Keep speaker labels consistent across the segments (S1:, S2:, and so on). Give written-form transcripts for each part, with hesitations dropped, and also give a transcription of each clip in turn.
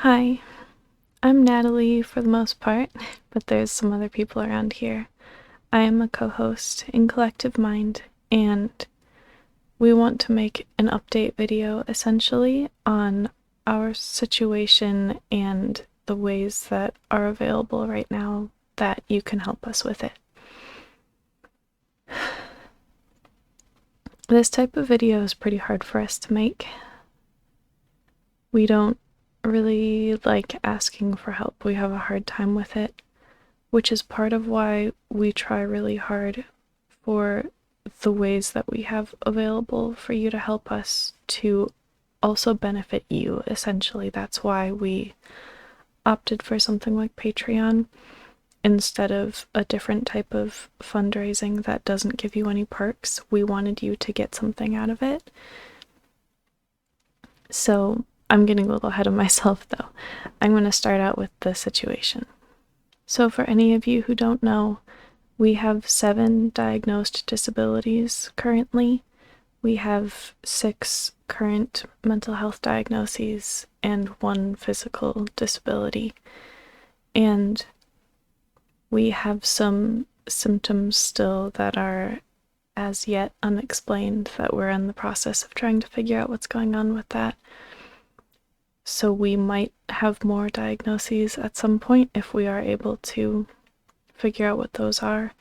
S1: Hi, I'm Natalie for the most part, but there's some other people around here. I am a co-host in Collective Mind, and we want to make an update video essentially on our situation and the ways that are available right now that you can help us with it. This type of video is pretty hard for us to make. We don't really like asking for help. We have a hard time with it, which is part of why we try really hard for the ways that we have available for you to help us to also benefit you. Essentially, that's why we opted for something like Patreon instead of a different type of fundraising that doesn't give you any perks. We wanted you to get something out of it. So I'm getting a little ahead of myself though. I'm going to start out with the situation. So for any of you who don't know, we have 7 diagnosed disabilities currently. We have 6 current mental health diagnoses and 1 physical disability. And we have some symptoms still that are as yet unexplained that we're in the process of trying to figure out what's going on with that. So we might have more diagnoses at some point if we are able to figure out what those are,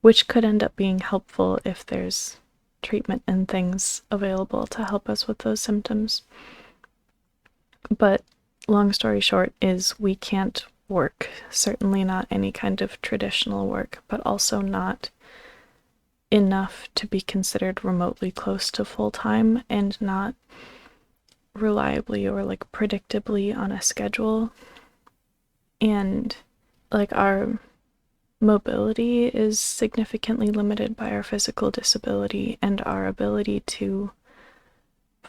S1: which could end up being helpful if there's treatment and things available to help us with those symptoms. But long story short is we can't work, certainly not any kind of traditional work, but also not enough to be considered remotely close to full-time and not reliably or like predictably on a schedule. And like our mobility is significantly limited by our physical disability, and our ability to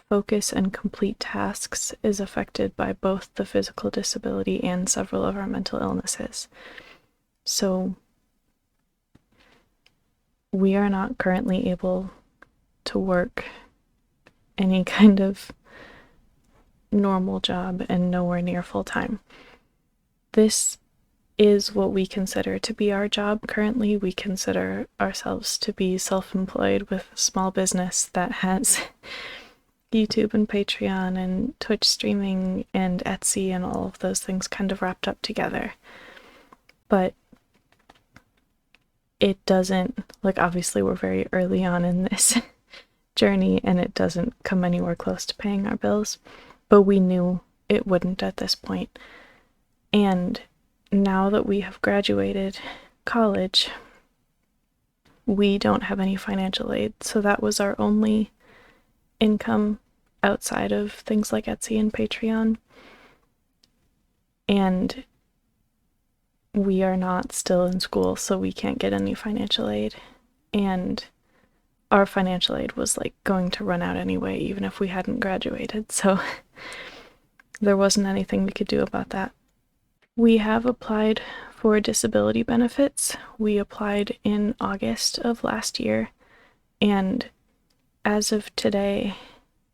S1: focus and complete tasks is affected by both the physical disability and several of our mental illnesses. So we are not currently able to work any kind of normal job and nowhere near full-time. This is what we consider to be our job currently. We consider ourselves to be self-employed with a small business that has YouTube and Patreon and Twitch streaming and Etsy and all of those things kind of wrapped up together. But it doesn't, like, obviously we're very early on in this journey and it doesn't come anywhere close to paying our bills, but we knew it wouldn't at this point. And now that we have graduated college, we don't have any financial aid, so that was our only income outside of things like Etsy and Patreon. And we are not still in school, so we can't get any financial aid. And our financial aid was like going to run out anyway, even if we hadn't graduated, so there wasn't anything we could do about that. We have applied for disability benefits. We applied in August of last year, and as of today,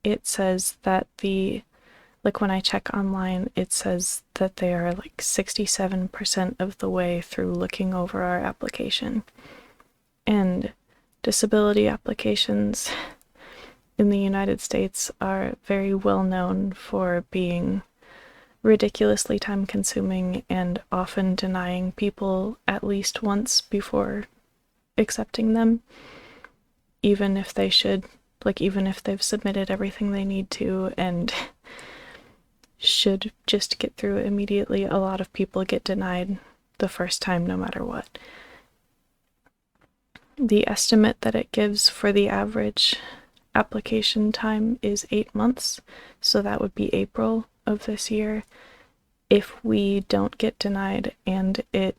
S1: it says that when I check online, it says that they are like 67% of the way through looking over our application. And disability applications in the United States are very well known for being ridiculously time-consuming and often denying people at least once before accepting them, even if they should, even if they've submitted everything they need to and should just get through it immediately. A lot of people get denied the first time no matter what. The estimate that it gives for the average application time is 8 months, so that would be April of this year if we don't get denied and it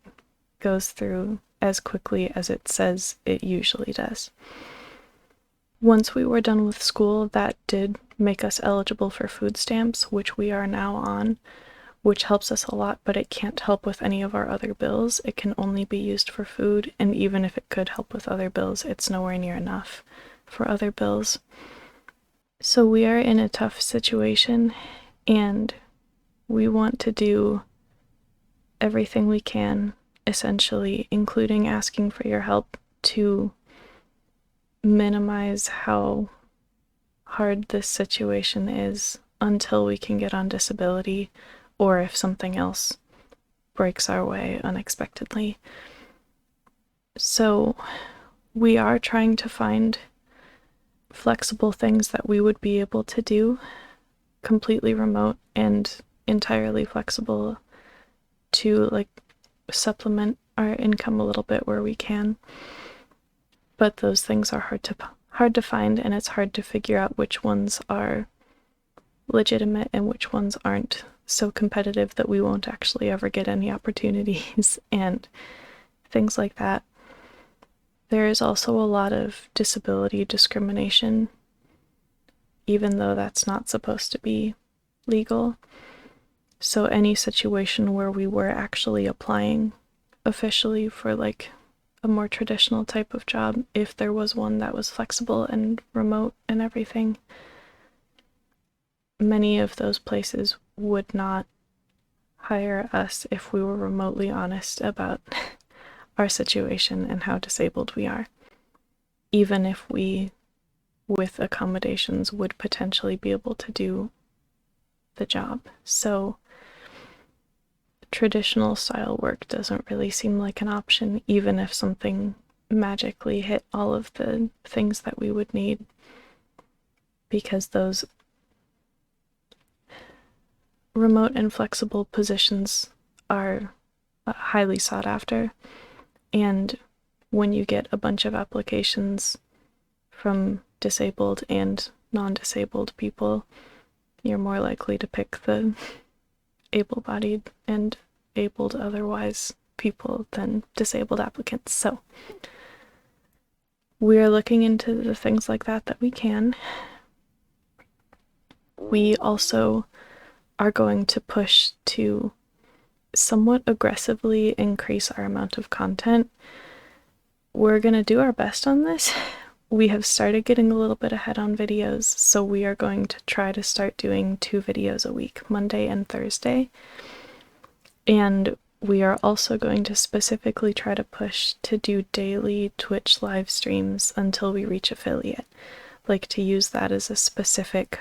S1: goes through as quickly as it says it usually does. Once we were done with school, that did make us eligible for food stamps, which we are now on, which helps us a lot, but it can't help with any of our other bills. It can only be used for food, and even if it could help with other bills, it's nowhere near enough for other bills. So we are in a tough situation, and We want to do everything we can, essentially, including asking for your help, to minimize how hard this situation is until we can get on disability, or if something else breaks our way unexpectedly. So we are trying to find flexible things that we would be able to do, completely remote and entirely flexible, to like supplement our income a little bit where we can. But those things are hard to find, and it's hard to figure out which ones are legitimate and which ones aren't so competitive that we won't actually ever get any opportunities and things like that. There is also a lot of disability discrimination, even though that's not supposed to be legal. So any situation where we were actually applying officially for like a more traditional type of job, if there was one that was flexible and remote and everything, many of those places would not hire us if we were remotely honest about our situation and how disabled we are, even if we, with accommodations, would potentially be able to do the job. So traditional style work doesn't really seem like an option, even if something magically hit all of the things that we would need, because those remote and flexible positions are highly sought after. And when you get a bunch of applications from disabled and non-disabled people, you're more likely to pick the able-bodied and abled otherwise people than disabled applicants. So we're looking into the things like that we can. We also are going to push to somewhat aggressively increase our amount of content. We're going to do our best on this. We have started getting a little bit ahead on videos, so we are going to try to start doing 2 videos a week, Monday and Thursday. And we are also going to specifically try to push to do daily Twitch live streams until we reach affiliate. Like, to use that as a specific,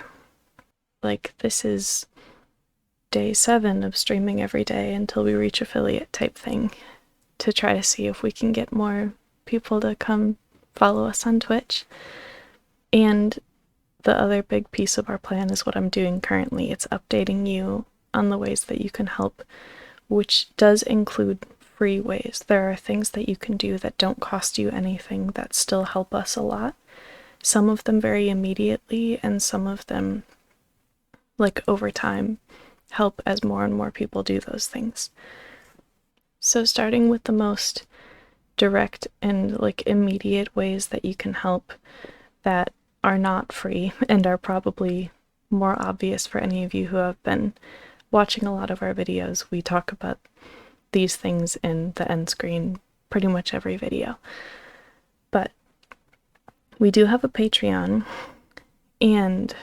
S1: like, this is day 7 of streaming every day until we reach affiliate type thing, to try to see if we can get more people to come follow us on Twitch. And the other big piece of our plan is what I'm doing currently. It's updating you on the ways that you can help, which does include free ways. There are things that you can do that don't cost you anything that still help us a lot. Some of them very immediately, and some of them, like, over time, help as more and more people do those things. So starting with the most direct and like immediate ways that you can help that are not free and are probably more obvious for any of you who have been watching a lot of our videos. We talk about these things in the end screen pretty much every video. But we do have a Patreon, and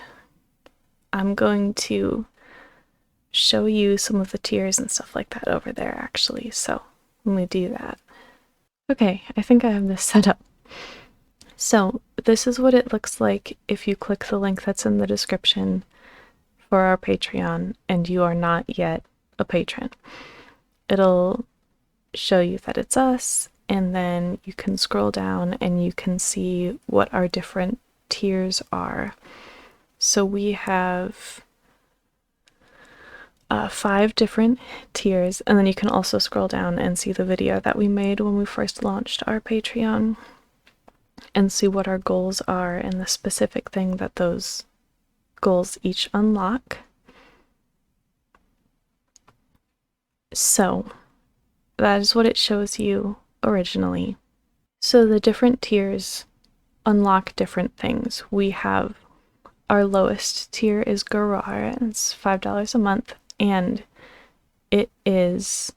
S1: I'm going to show you some of the tiers and stuff like that over there, actually. So let me do that. Okay, I think I have this set up. So this is what it looks like if you click the link that's in the description for our Patreon and you are not yet a patron. It'll show you that it's us, and then you can scroll down and you can see what our different tiers are. So we have 5 different tiers, and then you can also scroll down and see the video that we made when we first launched our Patreon and see what our goals are and the specific thing that those goals each unlock. So that is what it shows you originally. So the different tiers unlock different things. We have our lowest tier is Garara, and it's $5 a month, and it is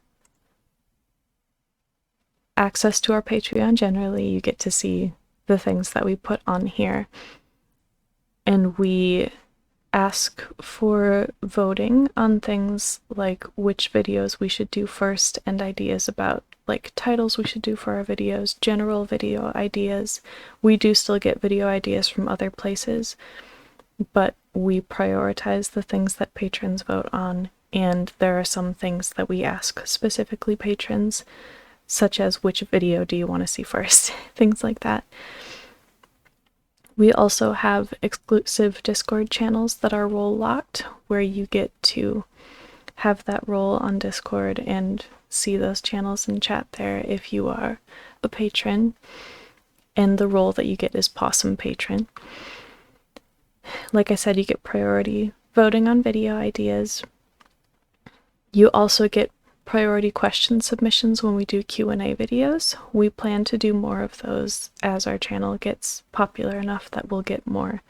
S1: access to our Patreon generally. You get to see the things that we put on here, and we ask for voting on things like which videos we should do first and ideas about like titles we should do for our videos, general video ideas. We do still get video ideas from other places, but we prioritize the things that patrons vote on, and there are some things that we ask specifically patrons, such as which video do you want to see first, things like that. We also have exclusive Discord channels that are role locked, where you get to have that role on Discord and see those channels and chat there if you are a patron. And the role that you get is Possum Patron. Like I said, you get priority voting on video ideas. You also get priority question submissions when we do Q&A videos. We plan to do more of those as our channel gets popular enough that we'll get more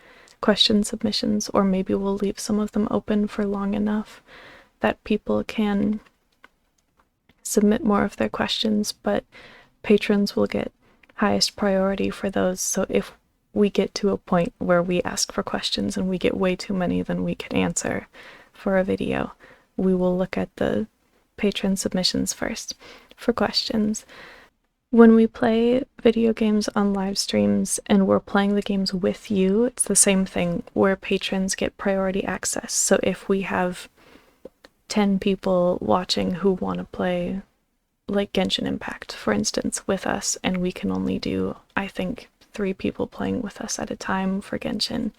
S1: question submissions, or maybe we'll leave some of them open for long enough that people can submit more of their questions, but patrons will get highest priority for those. So if we get to a point where we ask for questions and we get way too many than we can answer for a video, we will look at the patron submissions first for questions. When we play video games on live streams and we're playing the games with you, it's the same thing where patrons get priority access. So if we have 10 people watching who want to play like Genshin Impact, for instance, with us, and we can only do, I think, 3 people playing with us at a time for Genshin,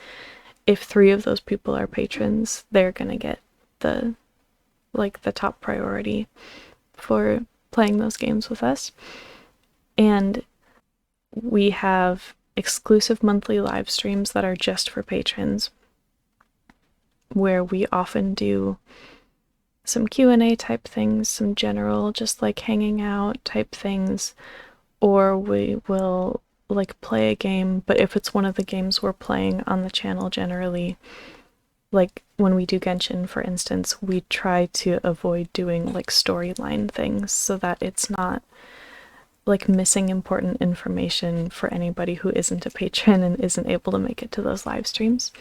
S1: if 3 of those people are patrons, they're gonna get the top priority for playing those games with us. And we have exclusive monthly live streams that are just for patrons, where we often do some Q&A type things, some general just like hanging out type things, or we will like play a game, but if it's one of the games we're playing on the channel generally, like when we do Genshin, for instance, we try to avoid doing like storyline things so that it's not like missing important information for anybody who isn't a patron and isn't able to make it to those live streams.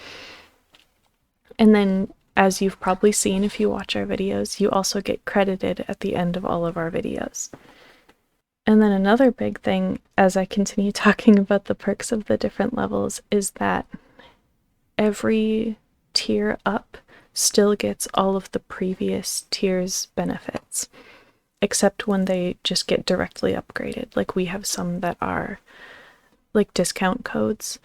S1: And then, as you've probably seen if you watch our videos, you also get credited at the end of all of our videos. And then another big thing, as I continue talking about the perks of the different levels, is that every tier up still gets all of the previous tiers' benefits, except when they just get directly upgraded. Like we have some that are like discount codes,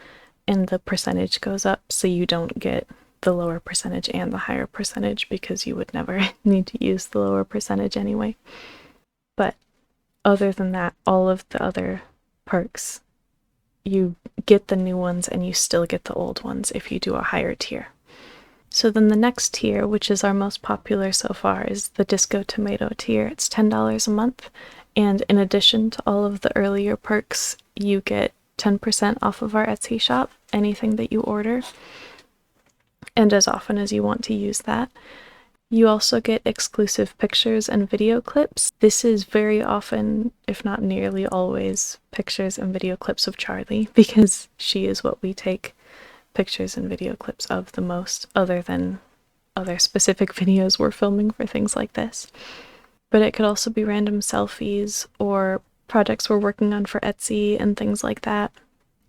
S1: and the percentage goes up, so you don't get the lower percentage and the higher percentage because you would never need to use the lower percentage anyway. But other than that, all of the other perks, you get the new ones and you still get the old ones if you do a higher tier. So then the next tier, which is our most popular so far, is the Disco Tomato tier. It's $10 a month, and in addition to all of the earlier perks, you get 10% off of our Etsy shop, anything that you order, and as often as you want to use that. You also get exclusive pictures and video clips. This is very often, if not nearly always, pictures and video clips of Charlie, because she is what we take pictures and video clips of the most, other than other specific videos we're filming for things like this. But it could also be random selfies or projects we're working on for Etsy and things like that.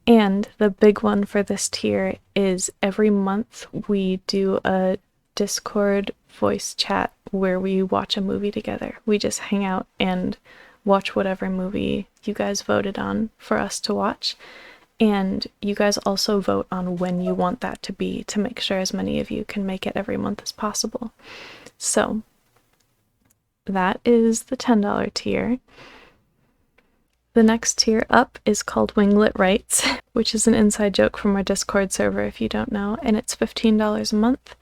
S1: And the big one for this tier is every month we do a Discord voice chat where we watch a movie together. We just hang out and watch whatever movie you guys voted on for us to watch. And you guys also vote on when you want that to be, to make sure as many of you can make it every month as possible. So that is the $10 tier. The next tier up is called Winglet Rights, which is an inside joke from our Discord server if you don't know, and it's $15 a month.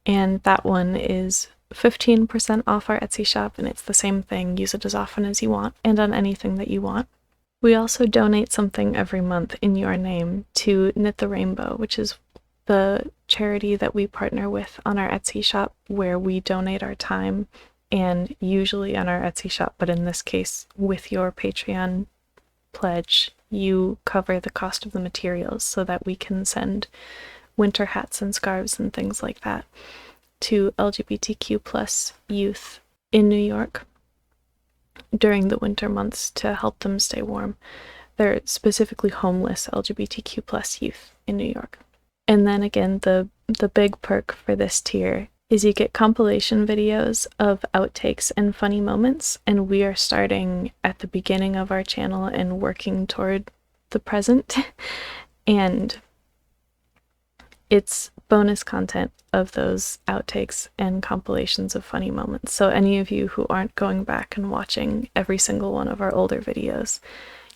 S1: And that one is 15% off our Etsy shop, and it's the same thing. Use it as often as you want and on anything that you want. We also donate something every month in your name to Knit the Rainbow, which is the charity that we partner with on our Etsy shop, where we donate our time, and usually on our Etsy shop, but in this case with your Patreon pledge, you cover the cost of the materials so that we can send winter hats and scarves and things like that to LGBTQ plus youth in New York during the winter months to help them stay warm. They're specifically homeless LGBTQ plus youth in New York. And then again, the big perk for this tier is you get compilation videos of outtakes and funny moments, and we are starting at the beginning of our channel and working toward the present. And it's bonus content of those outtakes and compilations of funny moments. So any of you who aren't going back and watching every single one of our older videos,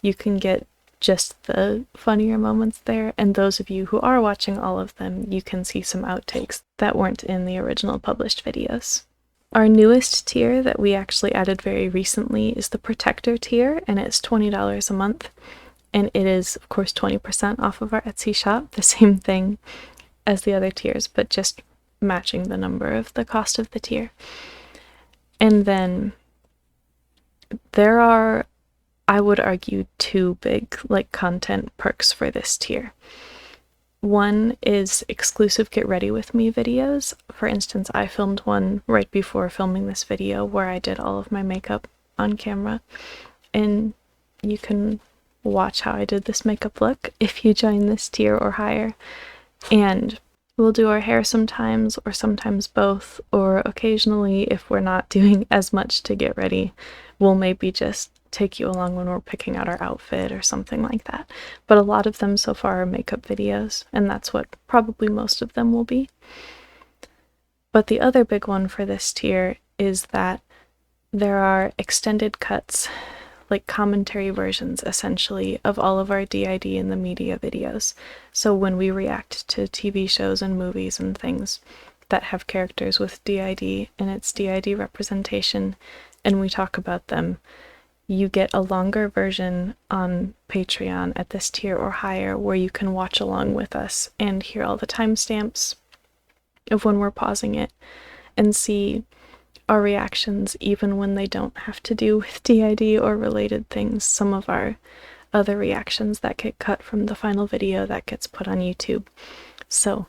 S1: you can get just the funnier moments there, and those of you who are watching all of them, you can see some outtakes that weren't in the original published videos. Our newest tier that we actually added very recently is the Protector tier, and it's $20 a month, and it is, of course, 20% off of our Etsy shop, the same thing as the other tiers, but just matching the number of the cost of the tier. And then there are, I would argue, two big content perks for this tier. One is exclusive Get Ready With Me videos. For instance, I filmed one right before filming this video where I did all of my makeup on camera, and you can watch how I did this makeup look if you join this tier or higher. And we'll do our hair sometimes, or sometimes both, or occasionally, if we're not doing as much to get ready, we'll maybe just take you along when we're picking out our outfit or something like that. But a lot of them so far are makeup videos, and that's what probably most of them will be. But the other big one for this tier is that there are extended cuts, like commentary versions essentially, of all of our DID in the media videos. So when we react to TV shows and movies and things that have characters with DID and its DID representation, and we talk about them, you get a longer version on Patreon at this tier or higher where you can watch along with us and hear all the timestamps of when we're pausing it and see our reactions even when they don't have to do with DID or related things. Some of our other reactions that get cut from the final video that gets put on YouTube. So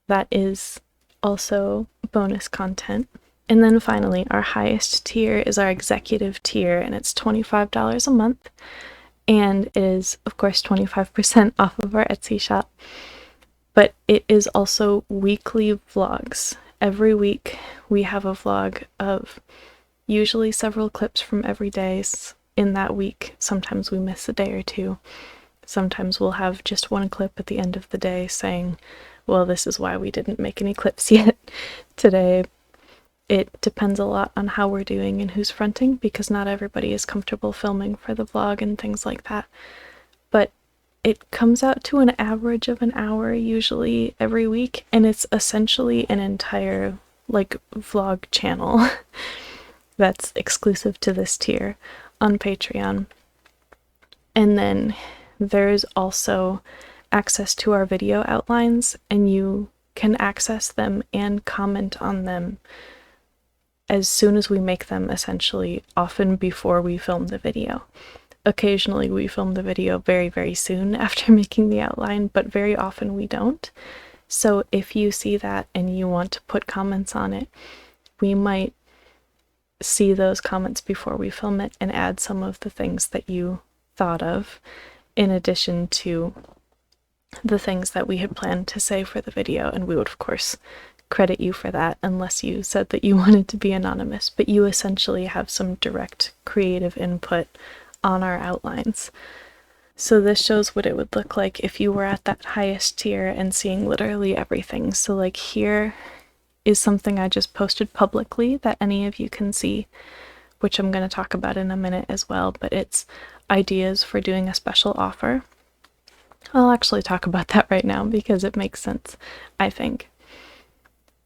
S1: that is also bonus content. And then finally, our highest tier is our executive tier, and it's $25 a month, and it is, of course, 25% off of our Etsy shop. But it is also weekly vlogs. Every week we have a vlog of usually several clips from every day in that week. Sometimes we miss a day or two. Sometimes we'll have just one clip at the end of the day saying, well, this is why we didn't make any clips yet today. It depends a lot on how we're doing and who's fronting, because not everybody is comfortable filming for the vlog and things like that. But it comes out to an average of an hour usually every week, and it's essentially an entire vlog channel that's exclusive to this tier on Patreon. And then there's also access to our video outlines, and you can access them and comment on them as soon as we make them, essentially, often before we film the video. Occasionally we film the video very, very soon after making the outline, but very often we don't. So if you see that and you want to put comments on it, we might see those comments before we film it and add some of the things that you thought of, in addition to the things that we had planned to say for the video, and we would, of course, credit you for that unless you said that you wanted to be anonymous, but you essentially have some direct creative input on our outlines. So this shows what it would look like if you were at that highest tier and seeing literally everything. So here is something I just posted publicly that any of you can see, which I'm going to talk about in a minute as well, but it's ideas for doing a special offer. I'll actually talk about that right now because it makes sense, I think.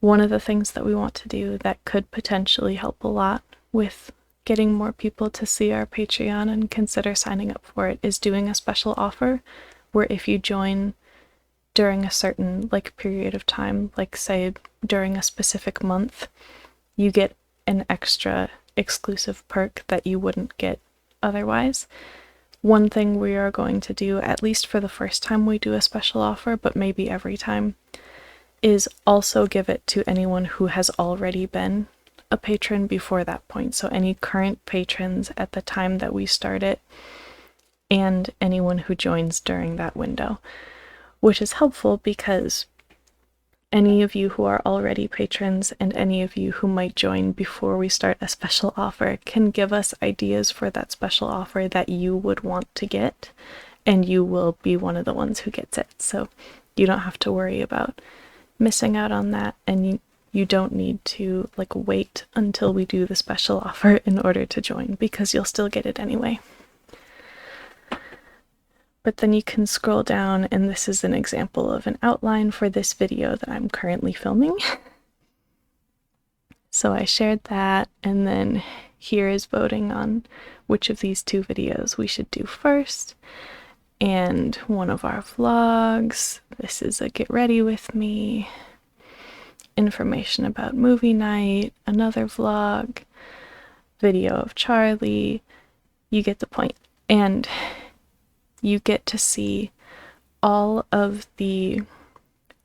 S1: One of the things that we want to do that could potentially help a lot with getting more people to see our Patreon and consider signing up for it is doing a special offer where if you join during a certain period of time, say during a specific month, you get an extra exclusive perk that you wouldn't get otherwise. one thing we are going to do, at least for the first time we do a special offer, but maybe every time, is also give it to anyone who has already been a patron before that point. So any current patrons at the time that we start it, and anyone who joins during that window, which is helpful because any of you who are already patrons and any of you who might join before we start a special offer can give us ideas for that special offer that you would want to get, and you will be one of the ones who gets it. So you don't have to worry about missing out on that, and you don't need to wait until we do the special offer in order to join, because you'll still get it anyway. But then you can scroll down, and this is an example of an outline for this video that I'm currently filming. So I shared that, and then here is voting on which of these two videos we should do first. And one of our vlogs, this is a get ready with me, information about movie night, another vlog, video of Charlie. You get the point. And you get to see all of the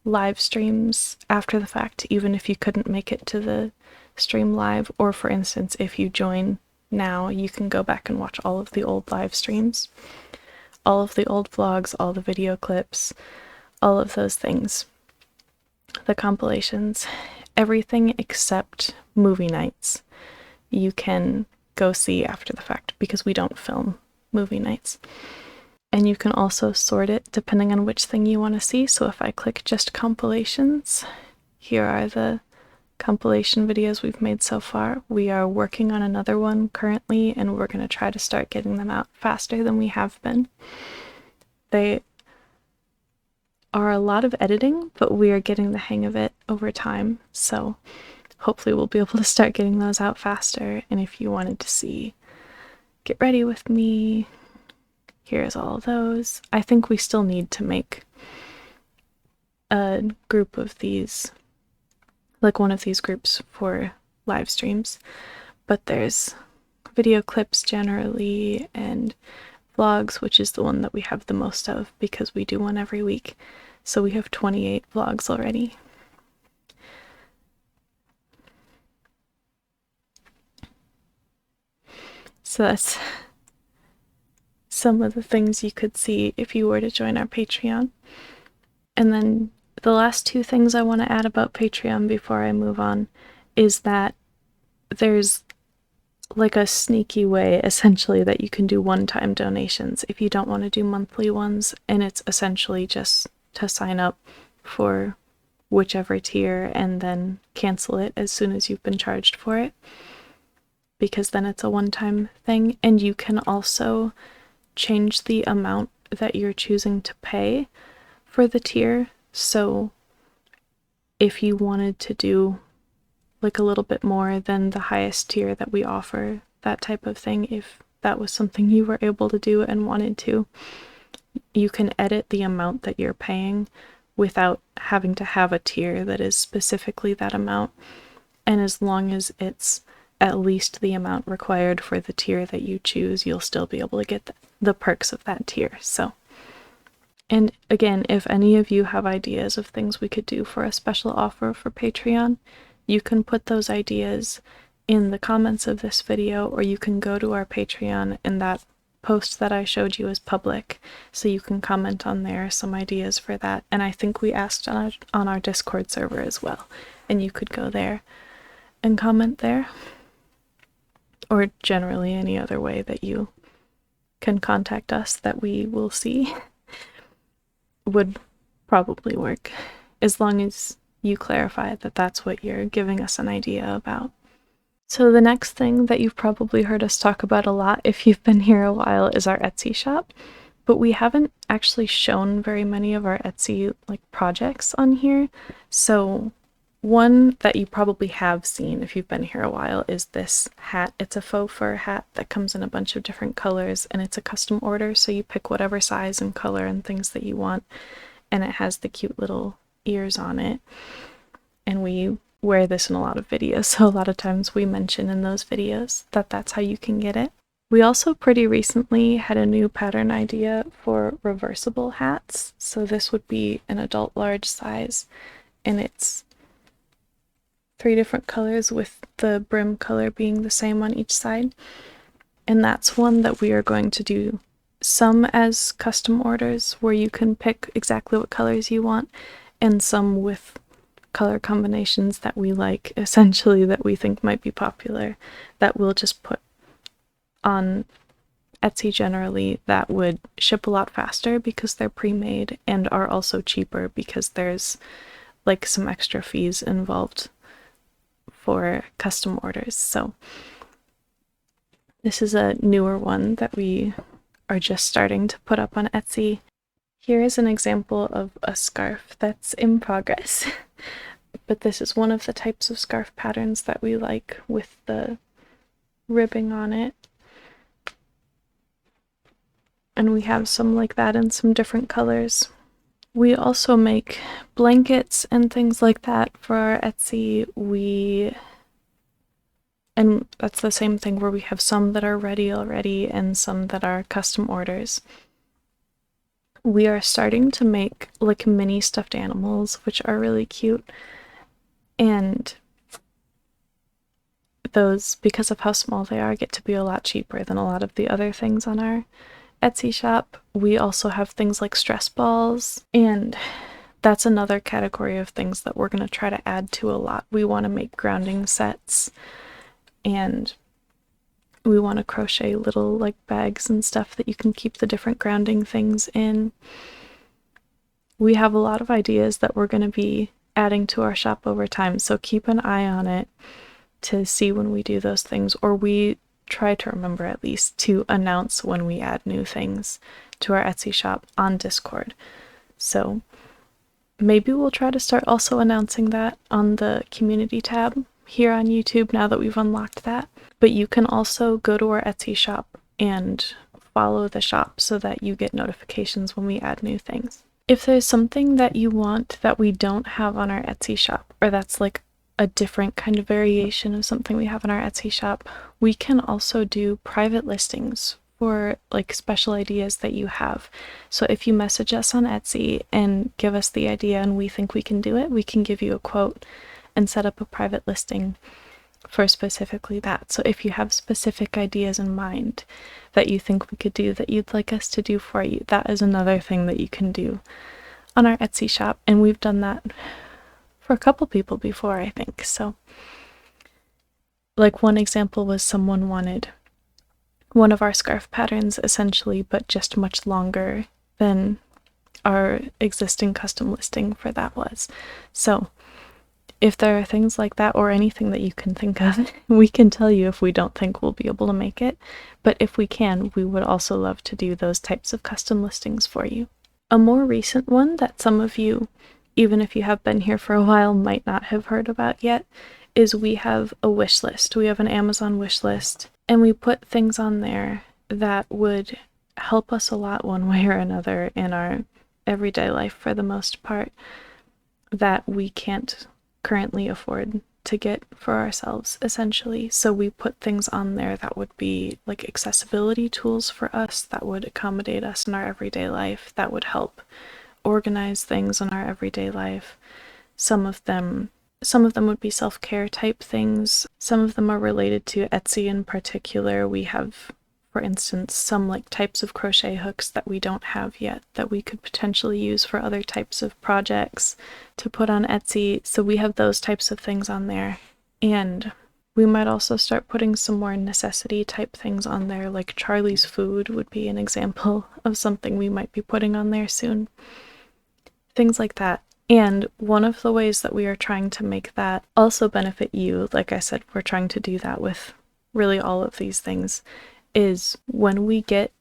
S1: live streams after the fact, even if you couldn't make it to the stream live, or for instance, if you join now, you can go back and watch all of the old live streams, all of the old vlogs, all the video clips, all of those things, the compilations, everything except movie nights you can go see after the fact, because we don't film movie nights. And you can also sort it depending on which thing you want to see. So if I click just compilations, here are the compilation videos we've made so far. We are working on another one currently, and we're going to try to start getting them out faster than we have been. They are a lot of editing, but we are getting the hang of it over time. So hopefully we'll be able to start getting those out faster. And if you wanted to see Get Ready With Me, here's all of those. I think we still need to make a group of these, one of these groups for live streams, but there's video clips generally and vlogs, which is the one that we have the most of because we do one every week. So we have 28 vlogs already. So that's some of the things you could see if you were to join our Patreon. And then the last two things I want to add about Patreon before I move on is that there's a sneaky way essentially that you can do one-time donations if you don't want to do monthly ones, and it's essentially just to sign up for whichever tier and then cancel it as soon as you've been charged for it, because then it's a one-time thing. And you can also change the amount that you're choosing to pay for the tier. So if you wanted to do a little bit more than the highest tier that we offer, that type of thing, if that was something you were able to do and wanted to, you can edit the amount that you're paying without having to have a tier that is specifically that amount. And as long as it's at least the amount required for the tier that you choose, you'll still be able to get the perks of that tier. So, and again, if any of you have ideas of things we could do for a special offer for Patreon, you can put those ideas in the comments of this video, or you can go to our Patreon, and that post that I showed you is public, so you can comment on there some ideas for that. And I think we asked on our Discord server as well, and you could go there and comment there, or generally any other way that you can contact us that we will see would probably work, as long as you clarify that that's what you're giving us an idea about. So the next thing that you've probably heard us talk about a lot if you've been here a while is our Etsy shop, but we haven't actually shown very many of our Etsy projects on here. So one that you probably have seen if you've been here a while is this hat. It's a faux fur hat that comes in a bunch of different colors, and it's a custom order, so you pick whatever size and color and things that you want, and it has the cute little ears on it. And we wear this in a lot of videos, so a lot of times we mention in those videos that that's how you can get it. We also pretty recently had a new pattern idea for reversible hats. So this would be an adult large size, and it's 3 different colors with the brim color being the same on each side. And that's one that we are going to do some as custom orders where you can pick exactly what colors you want, and some with color combinations that we like, essentially, that we think might be popular, that we'll just put on Etsy generally, that would ship a lot faster because they're pre-made, and are also cheaper because there's like some extra fees involved for custom orders. So this is a newer one that we are just starting to put up on Etsy. Here is an example of a scarf that's in progress. But this is one of the types of scarf patterns that we like, with the ribbing on it. And we have some like that in some different colors. We also make blankets and things like that for our Etsy. And that's the same thing where we have some that are ready already and some that are custom orders. We are starting to make like mini stuffed animals, which are really cute. And those, because of how small they are, get to be a lot cheaper than a lot of the other things on our Etsy shop. We also have things like stress balls, and that's another category of things that we're going to try to add to a lot. We want to make grounding sets, and we want to crochet little like bags and stuff that you can keep the different grounding things in. We have a lot of ideas that we're going to be adding to our shop over time, so keep an eye on it to see when we do those things, or we try to remember at least to announce when we add new things to our Etsy shop on Discord. So maybe we'll try to start also announcing that on the community tab here on YouTube now that we've unlocked that. But you can also go to our Etsy shop and follow the shop so that you get notifications when we add new things. If there's something that you want that we don't have on our Etsy shop, or that's like a different kind of variation of something we have on our Etsy shop, we can also do private listings for like special ideas that you have. So if you message us on Etsy and give us the idea and we think we can do it, we can give you a quote and set up a private listing for specifically that. So if you have specific ideas in mind that you think we could do, that you'd like us to do for you, that is another thing that you can do on our Etsy shop. And we've done that for a couple people before, I think. So like one example was someone wanted one of our scarf patterns essentially, but just much longer than our existing custom listing for that was. So if there are things like that, or anything that you can think of, we can tell you if we don't think we'll be able to make it. But if we can, we would also love to do those types of custom listings for you. A more recent one that some of you, even if you have been here for a while, might not have heard about yet, is we have a wish list. We have an Amazon wish list, and we put things on there that would help us a lot one way or another in our everyday life for the most part, that we can't currently afford to get for ourselves, essentially. So we put things on there that would be like accessibility tools for us, that would accommodate us in our everyday life, that would help organize things in our everyday life. Some of them would be self-care type things. Some of them are related to Etsy in particular. We have, for instance, some like types of crochet hooks that we don't have yet that we could potentially use for other types of projects to put on Etsy. So we have those types of things on there. And we might also start putting some more necessity type things on there, like Charlie's Food would be an example of something we might be putting on there soon. Things like that. And one of the ways that we are trying to make that also benefit you, like I said, we're trying to do that with really all of these things, is when we get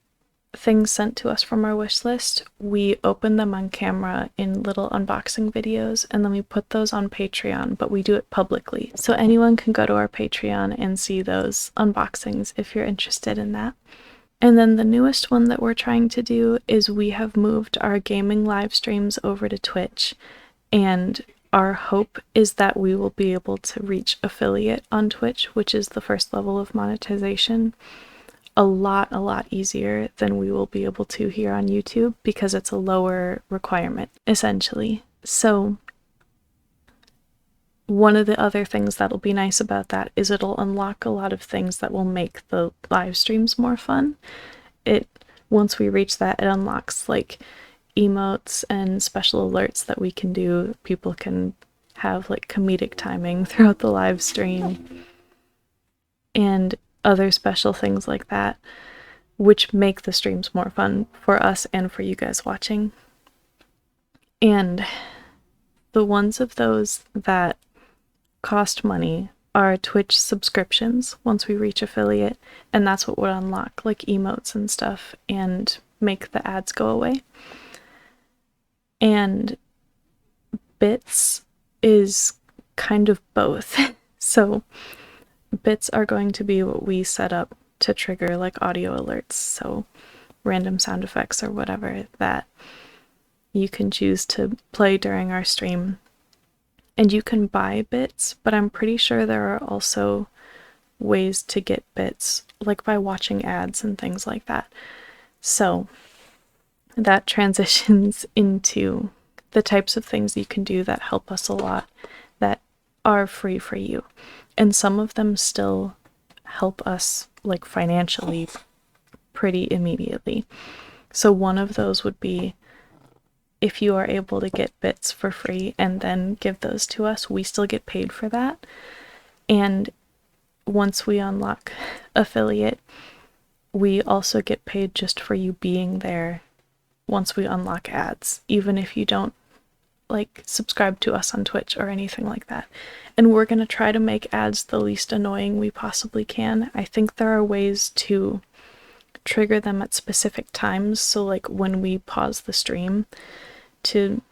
S1: things sent to us from our wish list, we open them on camera in little unboxing videos, and then we put those on Patreon, but we do it publicly. So anyone can go to our Patreon and see those unboxings if you're interested in that. And then the newest one that we're trying to do is we have moved our gaming live streams over to Twitch, and our hope is that we will be able to reach affiliate on Twitch, which is the first level of monetization. a lot easier than we will be able to here on YouTube because it's a lower requirement, essentially. So one of the other things that'll be nice about that is it'll unlock a lot of things that will make the live streams more fun. Once we reach that, it unlocks like emotes and special alerts that we can do. People can have like comedic timing throughout the live stream and other special things like that, which make the streams more fun for us and for you guys watching. And the ones of those that cost money are Twitch subscriptions once we reach affiliate, and that's what would unlock like emotes and stuff and make the ads go away. And bits is kind of both. So bits are going to be what we set up to trigger like audio alerts, so random sound effects or whatever that you can choose to play during our stream. And you can buy bits, but I'm pretty sure there are also ways to get bits, like by watching ads and things like that. So that transitions into the types of things you can do that help us a lot, that are free for you. And some of them still help us like financially pretty immediately. So one of those would be if you are able to get bits for free and then give those to us, we still get paid for that. And once we unlock affiliate, we also get paid just for you being there once we unlock ads, even if you don't like subscribe to us on Twitch or anything like that. And we're going to try to make ads the least annoying we possibly can. I think there are ways to trigger them at specific times, so like when we pause the stream to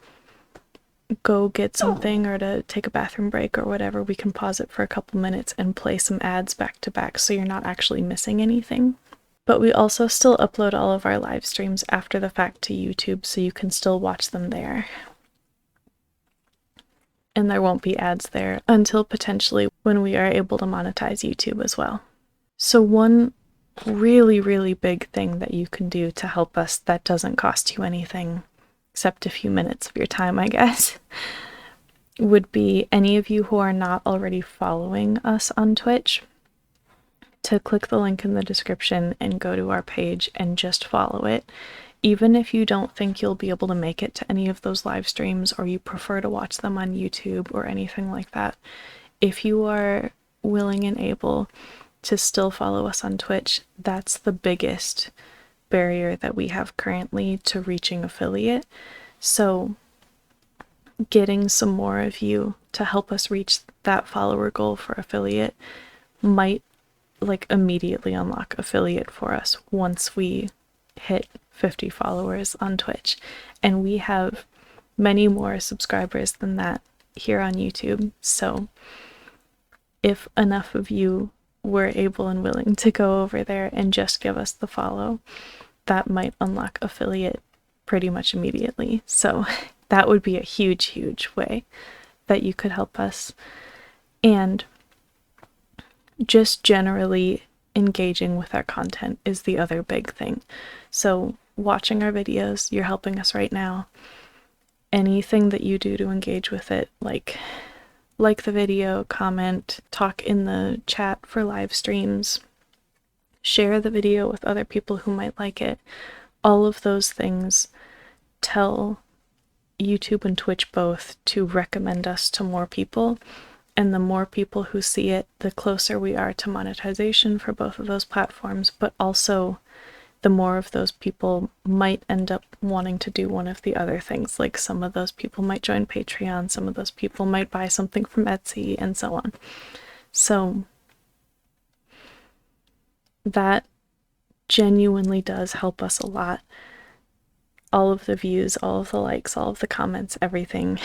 S1: go get something or to take a bathroom break or whatever, we can pause it for a couple minutes and play some ads back to back so you're not actually missing anything. But we also still upload all of our live streams after the fact to YouTube, so you can still watch them there. And there won't be ads there until potentially when we are able to monetize YouTube as well. So one really big thing that you can do to help us that doesn't cost you anything, except a few minutes of your time, I guess, would be any of you who are not already following us on Twitch to click the link in the description and go to our page and just follow it. Even if you don't think you'll be able to make it to any of those live streams or you prefer to watch them on YouTube or anything like that, if you are willing and able to still follow us on Twitch, that's the biggest barrier that we have currently to reaching affiliate. So getting some more of you to help us reach that follower goal for affiliate might like immediately unlock affiliate for us once we hit 50 followers on Twitch. And we have many more subscribers than that here on YouTube. So if enough of you were able and willing to go over there and just give us the follow, that might unlock affiliate pretty much immediately. So that would be a huge way that you could help us. And just generally engaging with our content is the other big thing. So watching our videos, you're helping us right now. Anything that you do to engage with it, like the video, comment, talk in the chat for live streams, share the video with other people who might like it, all of those things tell YouTube and Twitch both to recommend us to more people. And the more people who see it, the closer we are to monetization for both of those platforms, but also the more of those people might end up wanting to do one of the other things. Like some of those people might join Patreon, some of those people might buy something from Etsy, and so on. So that genuinely does help us a lot. All of the views, all of the likes, all of the comments, everything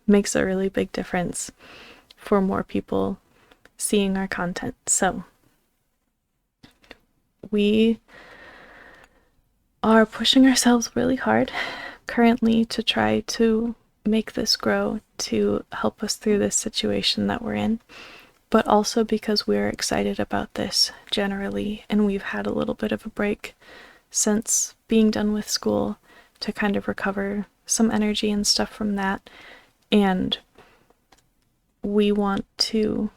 S1: makes a really big difference for more people seeing our content. So we are pushing ourselves really hard currently to try to make this grow, to help us through this situation that we're in. but also because we're excited about this generally, and we've had a little bit of a break since being done with school to kind of recover some energy and stuff from that. And we want to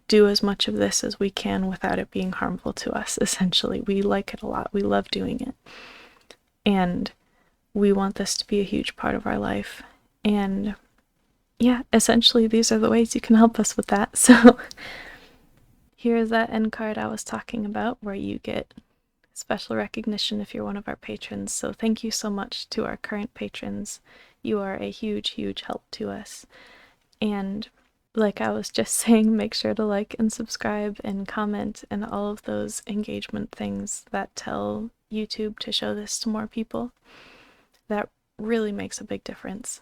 S1: do as much of this as we can without it being harmful to us, essentially. We like it a lot. We love doing it. And we want this to be a huge part of our life. And yeah, essentially these are the ways you can help us with that. So here's that end card I was talking about, where you get special recognition if you're one of our patrons. So thank you so much to our current patrons. You are a huge, huge help to us. And like I was just saying, make sure to like and subscribe and comment and all of those engagement things that tell YouTube to show this to more people. That really makes a big difference.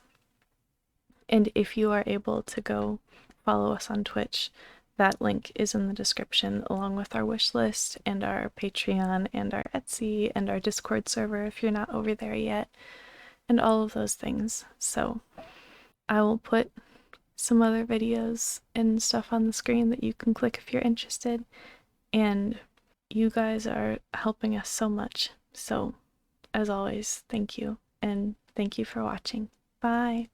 S1: And if you are able to go follow us on Twitch, that link is in the description, along with our wish list and our Patreon and our Etsy and our Discord server if you're not over there yet, and all of those things. So I will put some other videos and stuff on the screen that you can click if you're interested. And you guys are helping us so much. So as always, thank you. And thank you for watching. Bye.